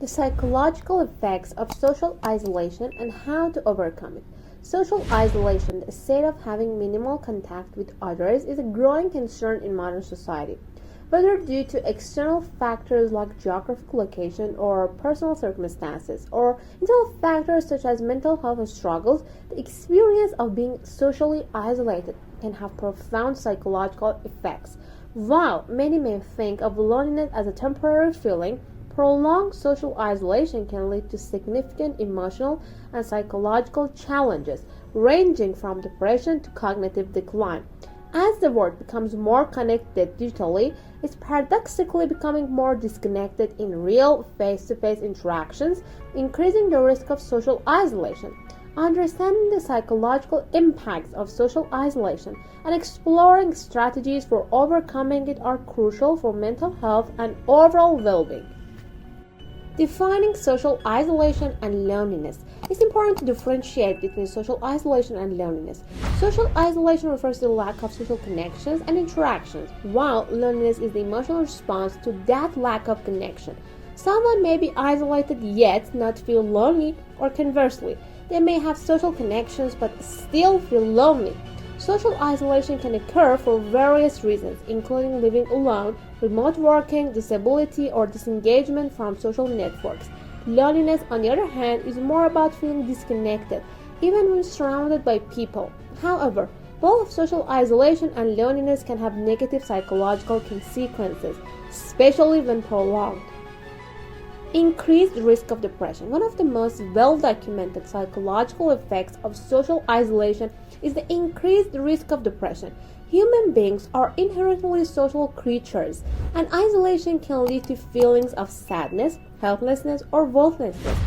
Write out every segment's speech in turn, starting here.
the psychological effects of social isolation and how to overcome it. Social isolation, the state of having minimal contact with others, is a growing concern in modern society. Whether due to external factors like geographical location or personal circumstances, or internal factors such as mental health struggles, the experience of being socially isolated can have profound psychological effects. While many may think of loneliness as a temporary feeling, prolonged social isolation can lead to significant emotional and psychological challenges, ranging from depression to cognitive decline. As the world becomes more connected digitally, it's paradoxically becoming more disconnected in real face-to-face interactions, increasing the risk of social isolation. Understanding the psychological impacts of social isolation and exploring strategies for overcoming it are crucial for mental health and overall well-being. Defining social isolation and loneliness. It's important to differentiate between social isolation and loneliness. Social isolation refers to the lack of social connections and interactions, while loneliness is the emotional response to that lack of connection. Someone may be isolated yet not feel lonely, or conversely, they may have social connections but still feel lonely. Social isolation can occur for various reasons, including living alone, remote working, disability, or disengagement from social networks. Loneliness, on the other hand, is more about feeling disconnected, even when surrounded by people. However, both social isolation and loneliness can have negative psychological consequences, especially when prolonged. Increased risk of depression. One of the most well-documented psychological effects of social isolation is the increased risk of depression. Human beings are inherently social creatures, and isolation can lead to feelings of sadness, helplessness, or worthlessness.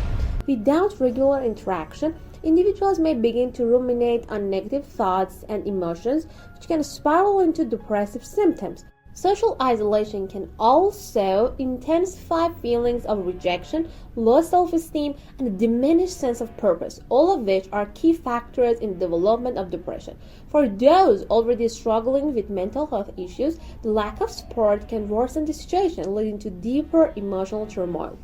Without regular interaction, individuals may begin to ruminate on negative thoughts and emotions, which can spiral into depressive symptoms. Social isolation can also intensify feelings of rejection, low self-esteem, and a diminished sense of purpose, all of which are key factors in the development of depression. For those already struggling with mental health issues, the lack of support can worsen the situation, leading to deeper emotional turmoil.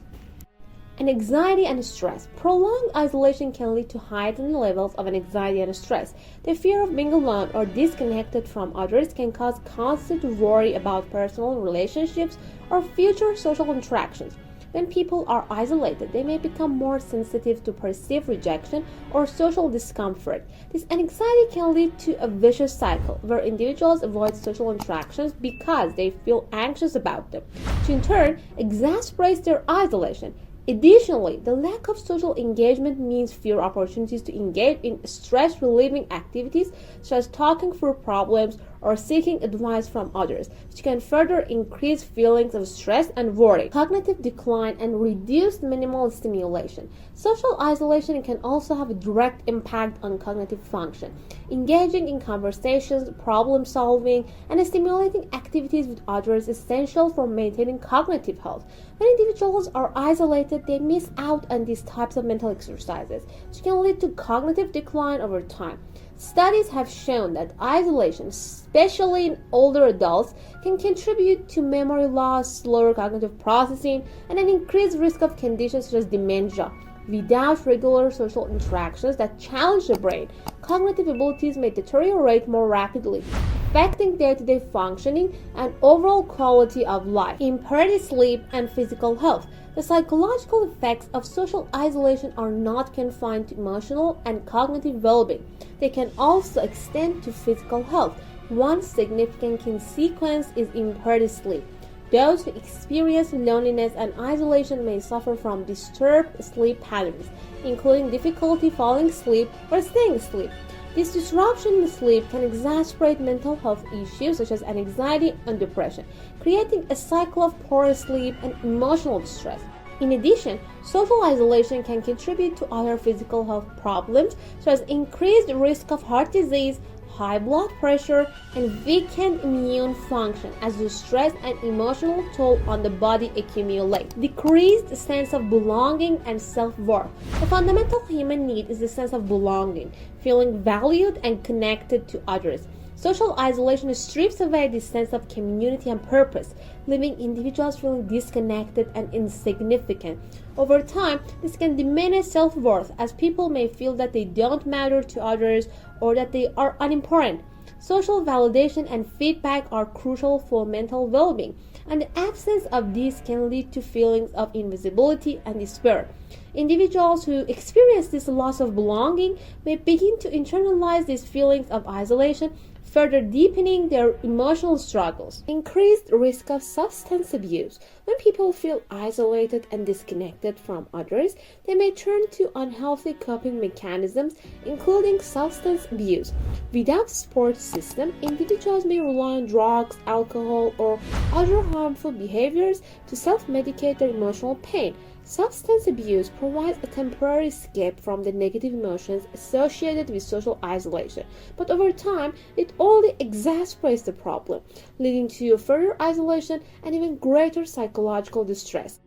And anxiety and stress. Prolonged isolation can lead to heightened levels of anxiety and stress. The fear of being alone or disconnected from others can cause constant worry about personal relationships or future social interactions. When people are isolated, they may become more sensitive to perceived rejection or social discomfort. This anxiety can lead to a vicious cycle where individuals avoid social interactions because they feel anxious about them, which in turn exacerbates their isolation. Additionally, the lack of social engagement means fewer opportunities to engage in stress-relieving activities such as talking through problems or seeking advice from others, which can further increase feelings of stress and worry. Cognitive decline and reduced minimal stimulation. Social isolation can also have a direct impact on cognitive function. Engaging in conversations, problem solving, and stimulating activities with others is essential for maintaining cognitive health. When individuals are isolated, they miss out on these types of mental exercises, which can lead to cognitive decline over time. Studies have shown that isolation, especially in older adults, can contribute to memory loss, slower cognitive processing, and an increased risk of conditions such as dementia. Without regular social interactions that challenge the brain, cognitive abilities may deteriorate more rapidly, affecting day-to-day functioning and overall quality of life. Impaired sleep and physical health. The psychological effects of social isolation are not confined to emotional and cognitive well-being. They can also extend to physical health. One significant consequence is impaired sleep. Those who experience loneliness and isolation may suffer from disturbed sleep patterns, including difficulty falling asleep or staying asleep. This disruption in sleep can exacerbate mental health issues such as anxiety and depression, creating a cycle of poor sleep and emotional distress. In addition, social isolation can contribute to other physical health problems such as increased risk of heart disease, high blood pressure, and weakened immune function as the stress and emotional toll on the body accumulate. Decreased sense of belonging and self-worth. The fundamental human need is the sense of belonging, feeling valued and connected to others. Social isolation strips away this sense of community and purpose, leaving individuals feeling disconnected and insignificant. Over time, this can diminish self-worth as people may feel that they don't matter to others or that they are unimportant. Social validation and feedback are crucial for mental well-being, and the absence of these can lead to feelings of invisibility and despair. Individuals who experience this loss of belonging may begin to internalize these feelings of isolation, further deepening their emotional struggles. Increased risk of substance abuse. When people feel isolated and disconnected from others, they may turn to unhealthy coping mechanisms, including substance abuse. Without a support system, individuals may rely on drugs, alcohol, or other harmful behaviors to self-medicate their emotional pain. Substance abuse provides a temporary escape from the negative emotions associated with social isolation, but over time, it only exacerbates the problem, leading to further isolation and even greater psychological distress.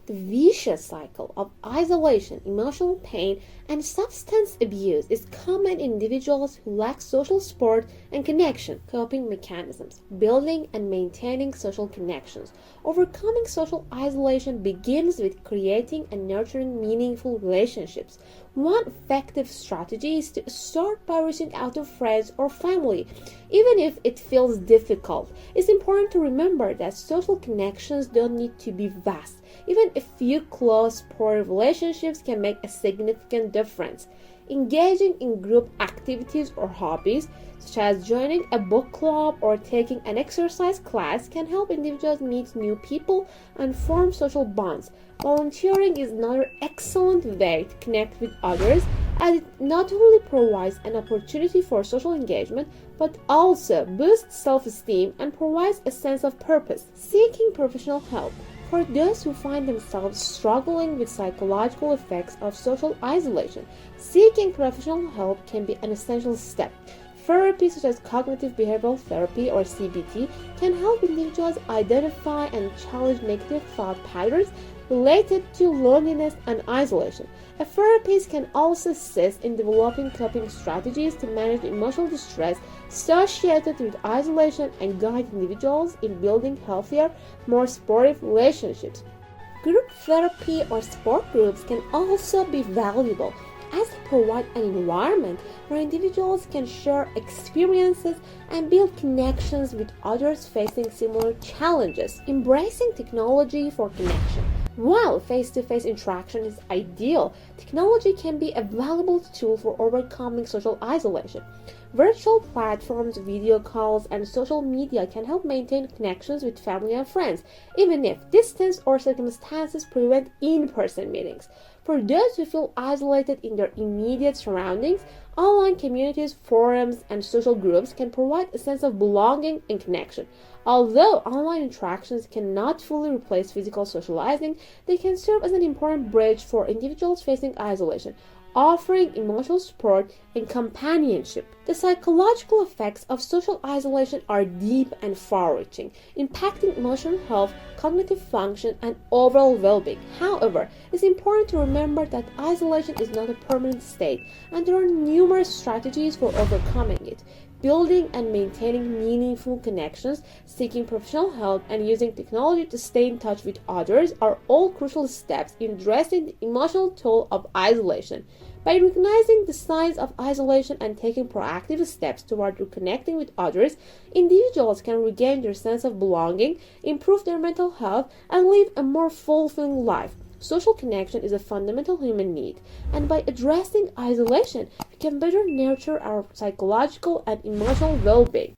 The vicious cycle of isolation, emotional pain, and substance abuse is common in individuals who lack social support and connection. Coping mechanisms. Building and maintaining social connections. Overcoming social isolation begins with creating and nurturing meaningful relationships. One effective strategy is to start by reaching out to friends or family, even if it feels difficult. It's important to remember that social connections don't need to be vast. Even a few close, supportive relationships can make a significant difference. Engaging in group activities or hobbies, such as joining a book club or taking an exercise class, can help individuals meet new people and form social bonds. Volunteering is another excellent way to connect with others, as it not only provides an opportunity for social engagement, but also boosts self-esteem and provides a sense of purpose. Seeking professional help. For those who find themselves struggling with psychological effects of social isolation, seeking professional help can be an essential step. Therapy such as cognitive behavioral therapy or CBT can help individuals identify and challenge negative thought patterns related to loneliness and isolation. A therapist can also assist in developing coping strategies to manage emotional distress associated with isolation and guide individuals in building healthier, more supportive relationships. Group therapy or support groups can also be valuable, as they provide an environment where individuals can share experiences and build connections with others facing similar challenges. Embracing technology for connection. While face-to-face interaction is ideal, technology can be a valuable tool for overcoming social isolation. Virtual platforms, video calls, and social media can help maintain connections with family and friends, even if distance or circumstances prevent in-person meetings. For those who feel isolated in their immediate surroundings, online communities, forums, and social groups can provide a sense of belonging and connection. Although online interactions cannot fully replace physical socializing, they can serve as an important bridge for individuals facing isolation, offering emotional support and companionship. The psychological effects of social isolation are deep and far-reaching, impacting emotional health, cognitive function, and overall well-being. However, it's important to remember that isolation is not a permanent state, and there are numerous strategies for overcoming it. Building and maintaining meaningful connections, seeking professional help, and using technology to stay in touch with others are all crucial steps in addressing the emotional toll of isolation. By recognizing the signs of isolation and taking proactive steps toward reconnecting with others, individuals can regain their sense of belonging, improve their mental health, and live a more fulfilling life. Social connection is a fundamental human need, and by addressing isolation, we can better nurture our psychological and emotional well-being.